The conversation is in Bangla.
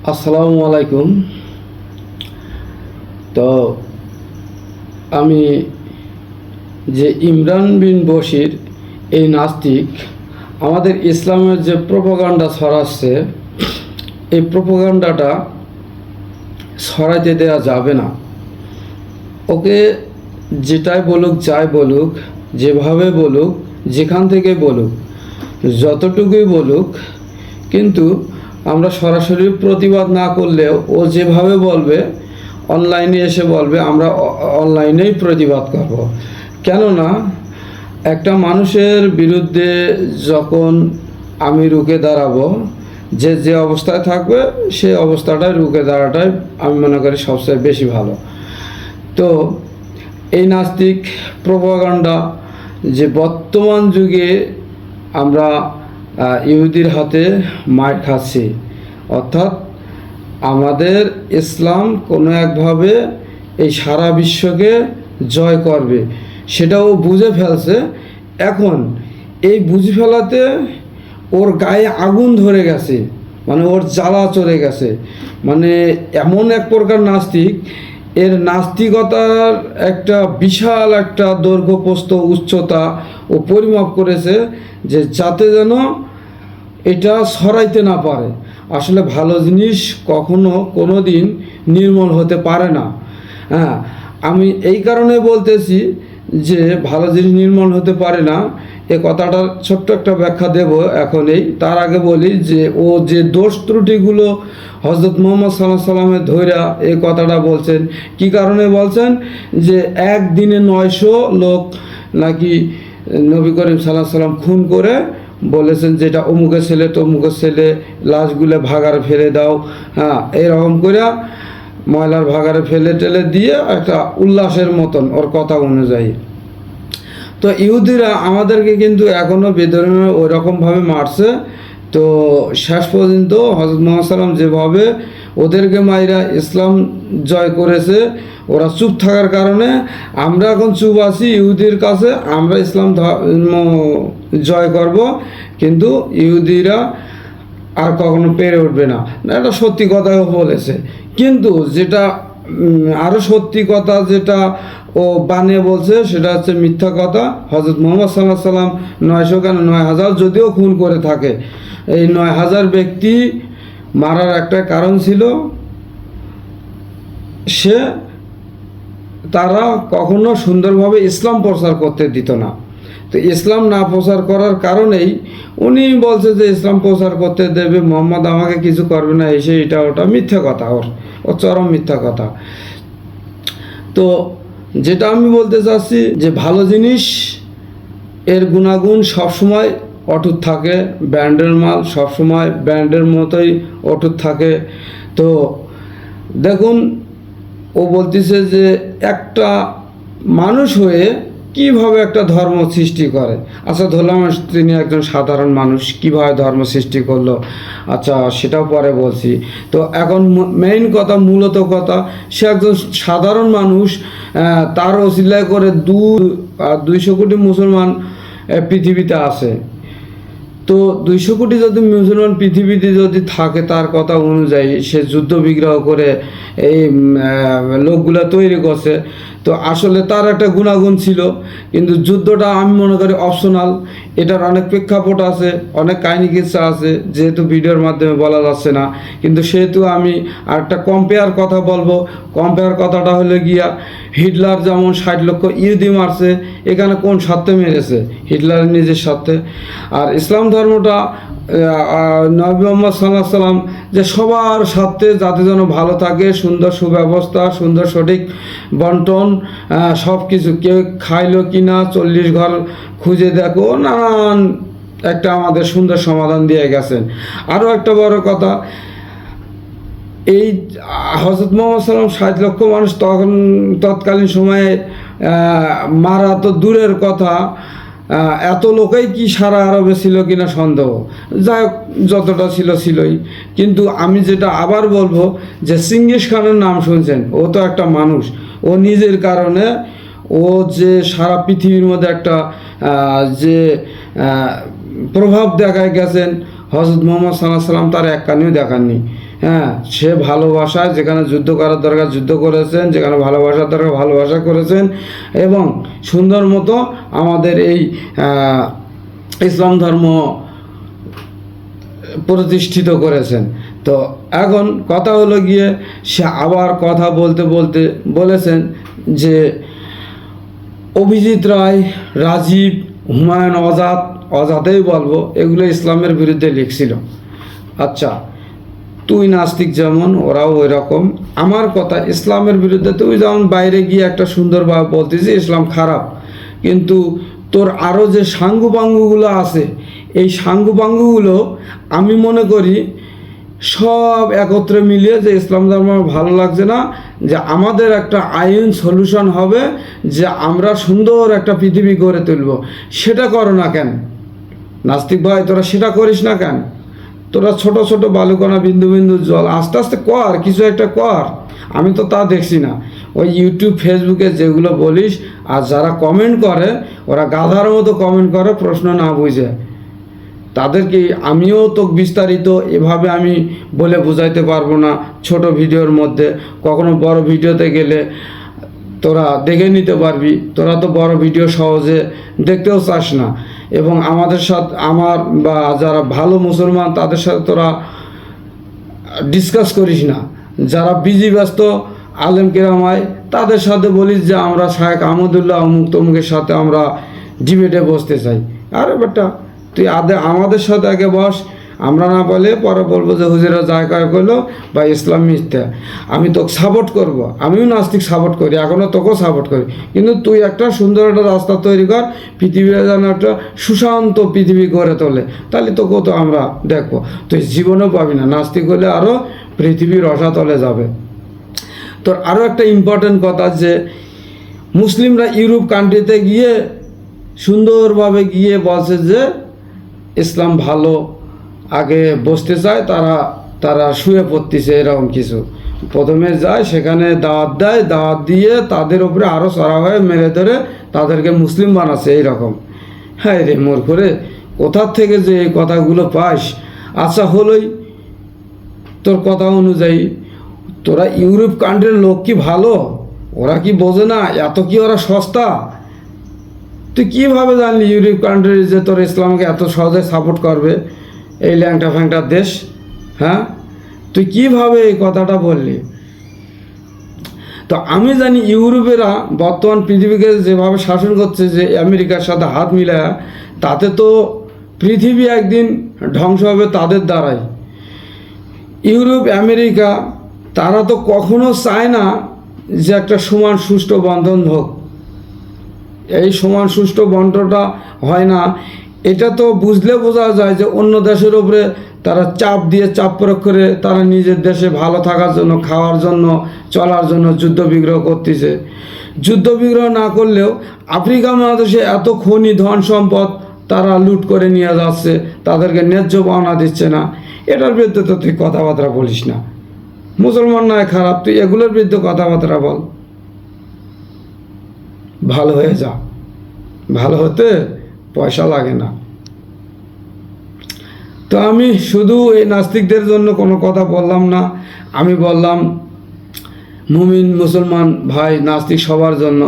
আসসালামু আলাইকুম। তো আমি যে ইমরান বিন বশির এই নাস্তিক আমাদের ইসলামের যে প্রোপাগান্ডা ছড়াচ্ছে, এই প্রোপাগান্ডাটা ছড়াইতে দেওয়া যাবে না। ওকে যেটাই বলুক, যাই বলুক, যেভাবে বলুক, যেখান থেকে বলুক, যতটুকুই বলুক, কিন্তু আমরা সরাসরি প্রতিবাদ না করলেও ও যেভাবে বলবে, অনলাইনে এসে বলবে, আমরা অনলাইনেই প্রতিবাদ করব। কেননা একটা মানুষের বিরুদ্ধে যখন আমি রুখে দাঁড়াবো, যে যে অবস্থায় থাকবে সেই অবস্থাটায় রুখে দাঁড়াটাই আমি মনে করি সবচেয়ে বেশি ভালো। তো এই নাস্তিক প্রোপাগান্ডা যে বর্তমান যুগে আমরা ইহুদির হাতে মার খাচ্ছি, অর্থাৎ আমাদের ইসলাম কোনো একভাবে এই সারা বিশ্বকে জয় করবে, সেটাও বুঝে ফেলছে। এখন এই বুঝে ফেলাতে ওর গায়ে আগুন ধরে গেছে, মানে ওর জ্বালা চলে গেছে। মানে এমন এক প্রকার নাস্তিক, এর নাস্তিকতার একটা বিশাল একটা দৈর্ঘ্য প্রস্থ উচ্চতা ও পরিমাপ করেছে, যে যাতে যেন এটা ছড়াইতে না পারে। আসলে ভালো জিনিস কখনো কোনো দিন নির্মূল হতে পারে না। হ্যাঁ, আমি এই কারণে বলতেছি যে ভালো জিনিস নির্মূল হতে পারে না। এ কথাটার ছোট্ট একটা ব্যাখ্যা দেব এখনই। তার আগে বলি যে ও যে দোষ ত্রুটিগুলো হজরত মুহাম্মদ সাল্লাল্লাহু আলাইহি ওয়াসাল্লামের ধইরা এই কথাটা বলছেন, কি কারণে বলছেন? যে একদিনে 900 লোক নাকি নবী করিম সাল্লাল্লাহু আলাইহি ওয়াসাল্লাম খুন করে বলেছেন, যেটা অমুকের ছেলে তমুকের ছেলে, লাশগুলো ভাগারে ফেলে দাও। হ্যাঁ, এরকম করে ময়লার ভাগারে ফেলে টেলে দিয়ে একটা উল্লাসের মতন ওর কথা অনুযায়ী। তো ইহুদিরা আমাদেরকে কিন্তু এখনও বেধর্মে ওই রকমভাবে মারছে। তো শেষ পর্যন্ত হজরত মুহাম্মদ সাল্লাম যেভাবে ওদেরকে মাইরা ইসলাম জয় করেছে, ওরা চুপ থাকার কারণে আমরা এখন চুপ আছি ইহুদির কাছে। আমরা ইসলাম ধর্ম জয় করব, কিন্তু ইহুদিরা আর কখনো পেরে উঠবে না। এটা সত্যি কথাও বলেছে, কিন্তু যেটা আরও সত্যি কথা যেটা ও বানিয়ে বলছে সেটা হচ্ছে মিথ্যা কথা। হজরত মুহাম্মদ সাল্লাল্লাহু আলাইহি ওয়াসাল্লাম 900 কেন 9000 যদিও খুন করে থাকে, এই 9000 ব্যক্তি মারার একটা কারণ ছিল, সে তারা কখনো সুন্দরভাবে ইসলাম প্রচার করতে দিত না। তো ইসলাম না প্রচার করার কারণেই উনি বলছে যে ইসলাম প্রচার করতে দেবে, মোহাম্মদ আমাকে কিছু করবে না, এসে এটা ওটা মিথ্যা কথা, ওর চরম মিথ্যা কথা। তো যেটা আমি বলতে চাচ্ছি যে ভালো জিনিস এর গুণাগুণ সবসময় অটুট থাকে, ব্র্যান্ডের মাল সবসময় ব্র্যান্ডের মতোই অটুট থাকে। তো দেখুন, ও বলতেছে যে একটা মানুষ হয়ে কিভাবে একটা ধর্ম সৃষ্টি করে। আচ্ছা, ধরলাম তিনি একজন সাধারণ মানুষ, কিভাবে ধর্ম সৃষ্টি করলো, আচ্ছা সেটাও পরে বলছি। তো এখন মেইন কথা, মূলত কথা, সে একজন সাধারণ মানুষ, তার ওসিলায় করে 200 কোটি মুসলমান পৃথিবীতে আছে। তো 200 কোটি যদি মুসলমান পৃথিবীতে যদি থাকে, তার কথা অনুযায়ী সে যুদ্ধ বিগ্রহ করে এই লোকগুলা তৈরি করছে। তো আসলে তার একটা গুণাগুণ ছিল, কিন্তু যুদ্ধটা আমি মনে করি অপশনাল। এটার অনেক প্রেক্ষাপট আছে, অনেক কাহিনী কিচ্ছা আছে, যেহেতু ভিডিওর মাধ্যমে বলা যাচ্ছে না। কিন্তু সেহেতু আমি আরেকটা কম্পেয়ার কথা বলবো। কম্পেয়ার কথাটা হলে গিয়া, হিটলার যেমন 60 লক্ষ ইহুদি মারছে, এখানে কোন স্বার্থে মেরেছে? হিটলারের নিজের স্বার্থে। আর ইসলাম ধর্মটা নবী মুহাম্মদ সাল্লাল্লাহু আলাইহি ওয়াসাল্লাম যে সবার স্বার্থে, যাতে যেন ভালো থাকে, সুন্দর সুব্যবস্থা, সুন্দর সঠিক বন্টন, সব কিছু, কেউ খাইলো কিনা 40 ঘর খুঁজে দেখো, নানান একটা আমাদের সুন্দর সমাধান দিয়ে গেছেন। আরও একটা বড় কথা, এই হজরত মুহাম্মদ সাল্লাল্লাহু আলাইহি ওয়াসাল্লাম 60 লক্ষ মানুষ তৎকালীন সময়ে মারা তো দূরের কথা, এত লোকেই কি সারা আরবে ছিল কিনা সন্দেহ। যাই হোক, যতটা ছিল ছিলই। কিন্তু আমি যেটা আবার বলবো, যে চিঙ্গিস খানের নাম শুনছেন, ও তো একটা মানুষ। ও নিজের কারণে ও যে সারা পৃথিবীর মধ্যে একটা যে প্রভাব দেখায় গেছেন, হজরত মুহাম্মদ সাল্লাল্লাহু আলাইহি ওয়াসাল্লাম তার এক কানেও দেখাননি। হ্যাঁ, সে ভালোবাসায় যেখানে যুদ্ধ করার দরকার যুদ্ধ করেছেন, যেখানে ভালোবাসার দরকার ভালোবাসা করেছেন, এবং সুন্দর মতো আমাদের এই ইসলাম ধর্ম প্রতিষ্ঠিত করেছেন। তো এখন কথা হলো গিয়ে সে আবার কথা বলতে বলতে বলেছেন যে অভিজিৎ রায়, রাজীব, হুমায়ুন আজাদেই বলবো, এগুলো ইসলামের বিরুদ্ধে লিখছিল। আচ্ছা, তুই নাস্তিক যেমন ওরাও ওই রকম। আমার কথা ইসলামের বিরুদ্ধে তুই যেমন বাইরে গিয়ে একটা সুন্দরভাবে বলতেছিস ইসলাম খারাপ, কিন্তু তোর আরও যে সাঙ্গুপাঙ্গুগুলো আছে, এই সাঙ্গুপাঙ্গুগুলো আমি মনে করি সব একত্রে মিলিয়ে যে ইসলাম ধর্ম আমার ভালো লাগছে না, যে আমাদের একটা আইন সলিউশন হবে, যে আমরা সুন্দর একটা পৃথিবী গড়ে তুলব, সেটা করো না কেন নাস্তিক ভাই? তোরা সেটা করিস না কেন? তোরা ছোট ছোট বালুকণা বিন্দু বিন্দু জল, আস্তে আস্তে কর, কিছু একটা কর। আমি তো তা দেখছি না। ওই ইউটিউব ফেসবুকে যেগুলো বলিস, আর যারা কমেন্ট করে ওরা গাধার মতো কমেন্ট করে, প্রশ্ন না বুঝে। তাদেরকে আমিও তো বিস্তারিত এভাবে আমি বলে বোঝাইতে পারবো না ছোট ভিডিওর মধ্যে। কখনো বড় ভিডিওতে গেলে তোরা দেখে নিতে পারবি, তোরা তো বড় ভিডিও সহজে দেখতেও চাস না, এবং আমাদের সাথে আমার বা যারা ভালো মুসলমান তাদের সাথে তোরা ডিসকাস করিস না। যারা বিজি ব্যস্ত আলেম কেরামায় তাদের সাথে বলিস যে আমরা শায়েখ আহমদুল্লাহ অমুক তমুকের সাথে আমরা ডিবেটে বসতে চাই। আরে বেটা, তুই আমাদের সাথে আগে বস, আমরা না বলে পরে বলবো যে হুজুরা যায় কয় করলো বা ইসলাম মিথ্যা। আমি তোকে সাপোর্ট করব, আমিও নাস্তিক সাপোর্ট করি, এখনও তোকেও সাপোর্ট করি, কিন্তু তুই একটা সুন্দর একটা রাস্তা তৈরি কর, পৃথিবীর যেন একটা সুশান্ত পৃথিবী গড়ে তোলে, তাহলে তোকেও তো আমরা দেখবো। তুই জীবনেও পাবি না, নাস্তিক হলে আরও পৃথিবীর রসাতলে যাবে। তোর আরও একটা ইম্পর্টেন্ট কথা, যে মুসলিমরা ইউরোপ কান্ট্রিতে গিয়ে সুন্দরভাবে গিয়ে বলছে যে ইসলাম ভালো, আগে বসতে চায়, তারা শুয়ে পড়তেছে, এরকম কিছু। প্রথমে যায় সেখানে দাওয়াত দেয়, দাওয়াত দিয়ে তাদের উপরে আরও চড়া হয়ে মেরে ধরে তাদেরকে মুসলিম বানাচ্ছে এইরকম। হ্যাঁ রে মূর্খরে, কোথার থেকে যে এই কথাগুলো পাস? আচ্ছা হলোই, তোর কথা অনুযায়ী তোরা ইউরোপ কান্ট্রির লোক কি ভালো? ওরা কি বোঝে না? এত কি ওরা সস্তা? তুই কীভাবে জানলি ইউরোপ কান্ট্রি যে তোর ইসলামকে এত সহজে সাপোর্ট করবে, এই ল্যাংটা ফ্যাংটার দেশ? হ্যাঁ, তুই কীভাবে এই কথাটা বললি? তো আমি জানি ইউরোপেরা বর্তমান পৃথিবীকে যেভাবে শাসন করছে, যে আমেরিকার সাথে হাত মিলায়, তাতে তো পৃথিবী একদিন ধ্বংস হবে তাদের দ্বারাই। ইউরোপ আমেরিকা তারা তো কখনো চায় না যে একটা সমান সুষ্ঠু বন্ধন হোক। এই সমান সুষ্ঠু বন্টনটা হয় না। এটা তো বুঝলে বোঝা যায় যে অন্য দেশের উপরে তারা চাপ দিয়ে, চাপ প্রয়োগ করে তারা নিজের দেশে ভালো থাকার জন্য, খাওয়ার জন্য, চলার জন্য যুদ্ধ বিগ্রহ করতেছে। যুদ্ধ বিগ্রহ না করলেও আফ্রিকা মহাদেশে এত খনি ধন সম্পদ তারা লুট করে নিয়ে যাচ্ছে, তাদেরকে ন্যায্য পাওনা দিচ্ছে না। এটার বিরুদ্ধে তো তুই কথাবার্তা বলিস না। মুসলমান নয় খারাপ, তুই এগুলোর বিরুদ্ধে কথাবার্তা বল, ভালো হয়ে যা। ভালো হতে পয়সা লাগে না। তো আমি শুধু এই নাস্তিকদের জন্য কোনো কথা বললাম না, আমি বললাম মুমিন মুসলমান ভাই নাস্তিক সবার জন্য।